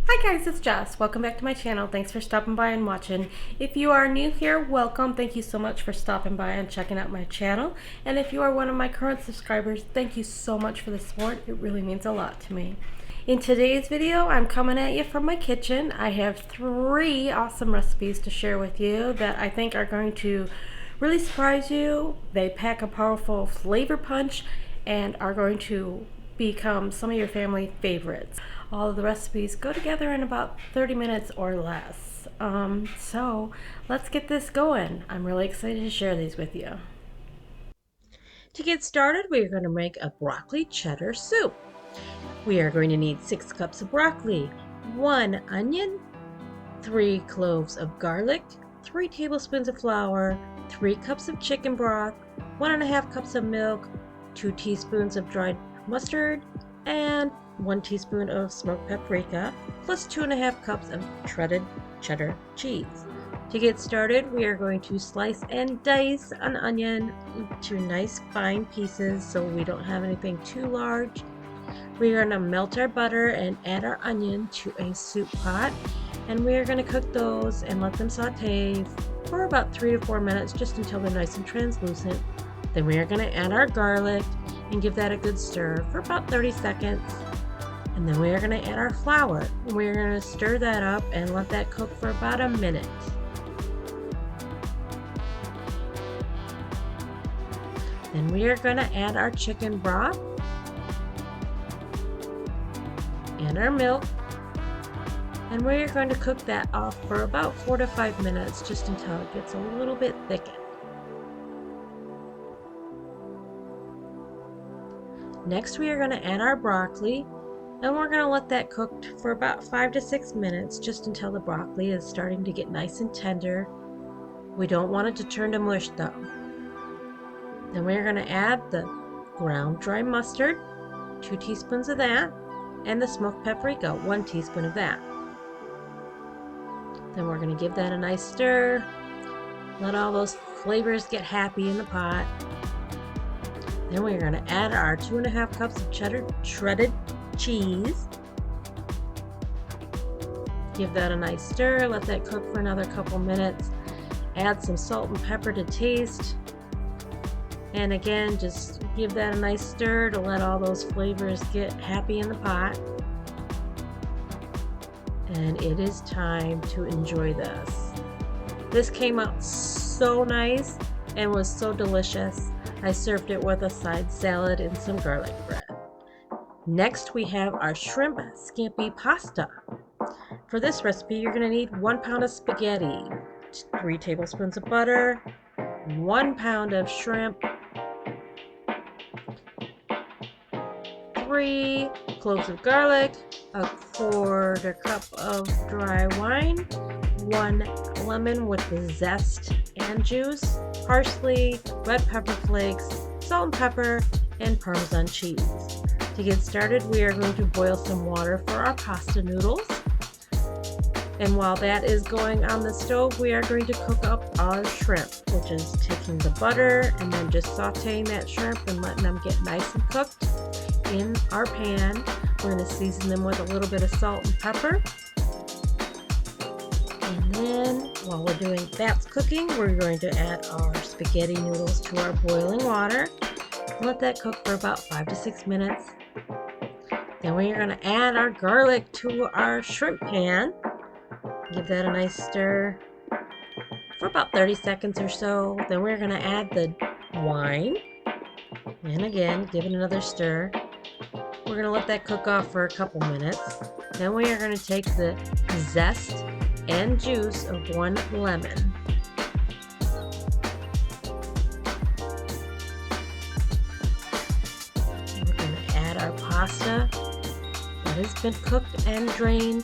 Hi guys, it's Jess. Welcome back to my channel. Thanks for stopping by and watching. If you are new here, welcome. Thank you so much for stopping by and checking out my channel. And if you are one of my current subscribers, thank you so much for the support. It really means a lot to me. In today's video, I'm coming at you from my kitchen. I have 3 awesome recipes to share with you that I think are going to really surprise you. They pack a powerful flavor punch and are going to become some of your family favorites. All of the recipes go together in about 30 minutes or less. So let's get this going. I'm really excited to share these with you. To get started, we're going to make a broccoli cheddar soup. We are going to need 6 cups of broccoli, 1 onion, 3 cloves of garlic, 3 tablespoons of flour, 3 cups of chicken broth, 1.5 cups of milk, 2 teaspoons of dried mustard, and 1 teaspoon of smoked paprika, plus 2.5 cups of shredded cheddar cheese. To get started, we are going to slice and dice an onion to nice fine pieces so we don't have anything too large. We are going to melt our butter and add our onion to a soup pot, and we are going to cook those and let them saute for about 3 to 4 minutes, just until they're nice and translucent. Then we are going to add our garlic and give that a good stir for about 30 seconds. And then we are going to add our flour. We're going to stir that up and let that cook for about a minute. Then we are going to add our chicken broth and our milk. And we are going to cook that off for about 4 to 5 minutes, just until it gets a little bit thickened. Next, we are going to add our broccoli, and we're going to let that cook for about 5 to 6 minutes, just until the broccoli is starting to get nice and tender. We don't want it to turn to mush though. Then we're going to add the ground dry mustard, 2 teaspoons of that, and the smoked paprika, 1 teaspoon of that. Then we're going to give that a nice stir. Let all those flavors get happy in the pot. Then we're going to add our 2.5 cups of cheddar shredded cheese. Give that a nice stir. Let that cook for another couple minutes. Add some salt and pepper to taste. And again, just give that a nice stir to let all those flavors get happy in the pot. And it is time to enjoy this. This came out so nice and was so delicious. I served it with a side salad and some garlic bread. Next, we have our shrimp scampi pasta. For this recipe, you're going to need 1 pound of spaghetti, 3 tablespoons of butter, 1 pound of shrimp, 3 cloves of garlic, 1/4 cup of dry wine, 1 lemon with the zest and juice, parsley, red pepper flakes, salt and pepper, and Parmesan cheese. To get started, we are going to boil some water for our pasta noodles. And while that is going on the stove, we are going to cook up our shrimp, which is taking the butter and then just sauteing that shrimp and letting them get nice and cooked in our pan. We're going to season them with a little bit of salt and pepper. And then, while we're doing that's cooking, we're going to add our spaghetti noodles to our boiling water. Let that cook for about 5 to 6 minutes. Then we are going to add our garlic to our shrimp pan. Give that a nice stir for about 30 seconds or so. Then we're going to add the wine. And again, give it another stir. We're going to let that cook off for a couple minutes. Then we are going to take the zest and juice of 1 lemon. We're going to add our pasta that has been cooked and drained.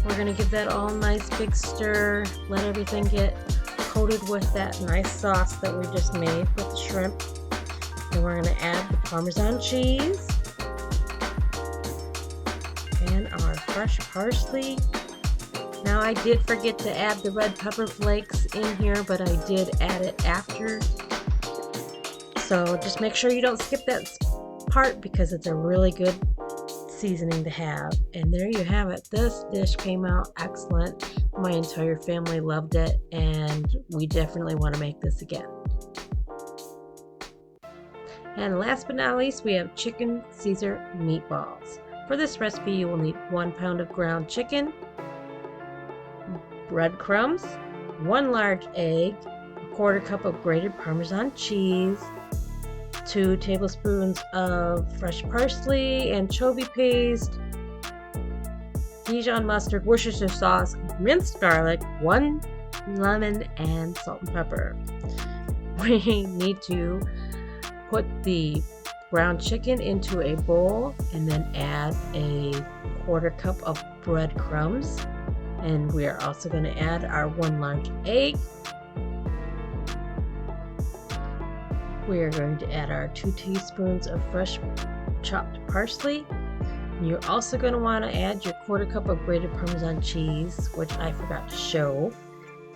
We're going to give that all a nice big stir. Let everything get coated with that nice sauce that we just made with the shrimp. Then we're going to add the Parmesan cheese and our fresh parsley. Now, I did forget to add the red pepper flakes in here, but I did add it after. So just make sure you don't skip that part, because it's a really good seasoning to have. And there you have it. This dish came out excellent. My entire family loved it, and we definitely want to make this again. And last but not least, we have chicken Caesar meatballs. For this recipe, you will need 1 pound of ground chicken, breadcrumbs, 1 large egg, 1/4 cup of grated Parmesan cheese, 2 tablespoons of fresh parsley, anchovy paste, Dijon mustard, Worcestershire sauce, minced garlic, 1 lemon, and salt and pepper. We need to put the ground chicken into a bowl and then add a 1/4 cup of breadcrumbs. And we are also going to add our 1 large egg. We are going to add our 2 teaspoons of fresh chopped parsley. And you're also going to want to add your 1/4 cup of grated Parmesan cheese, which I forgot to show.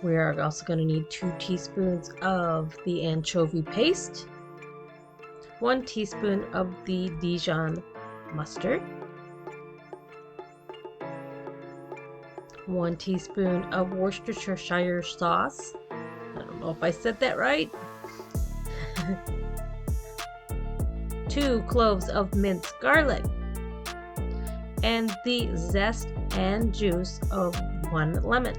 We are also going to need 2 teaspoons of the anchovy paste, 1 teaspoon of the Dijon mustard, 1 teaspoon of Worcestershire sauce. I don't know if I said that right. 2 cloves of minced garlic, and the zest and juice of 1 lemon.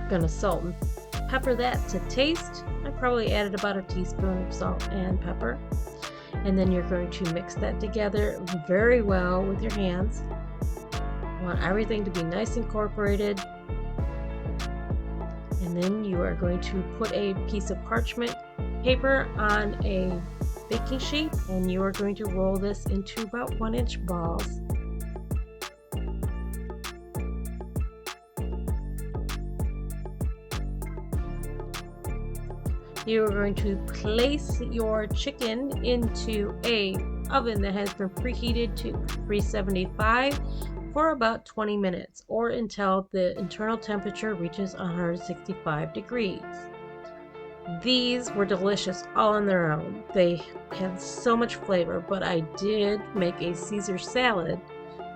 Gonna salt and pepper that to taste. I probably added about a teaspoon of salt and pepper. And then you're going to mix that together very well with your hands. You want everything to be nice incorporated. And then you are going to put a piece of parchment paper on a baking sheet, and you are going to roll this into about 1-inch balls. You are going to place your chicken into a oven that has been preheated to 375 for about 20 minutes, or until the internal temperature reaches 165 degrees. These were delicious all on their own. They had so much flavor, but I did make a Caesar salad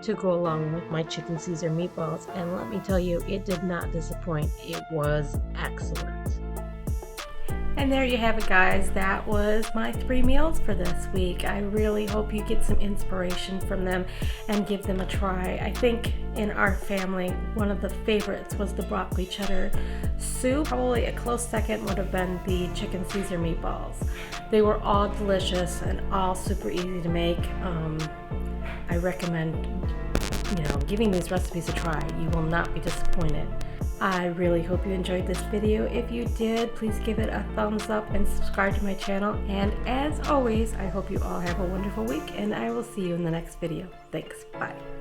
to go along with my chicken Caesar meatballs, and let me tell you, it did not disappoint. It was excellent. And there you have it, guys. That was my 3 meals for this week. I really hope you get some inspiration from them and give them a try. I think in our family, one of the favorites was the broccoli cheddar soup. Probably a close second would have been the chicken Caesar meatballs. They were all delicious and all super easy to make. I recommend, giving these recipes a try. You will not be disappointed. I really hope you enjoyed this video. If you did, please give it a thumbs up and subscribe to my channel. And as always, I hope you all have a wonderful week, and I will see you in the next video. Thanks. Bye.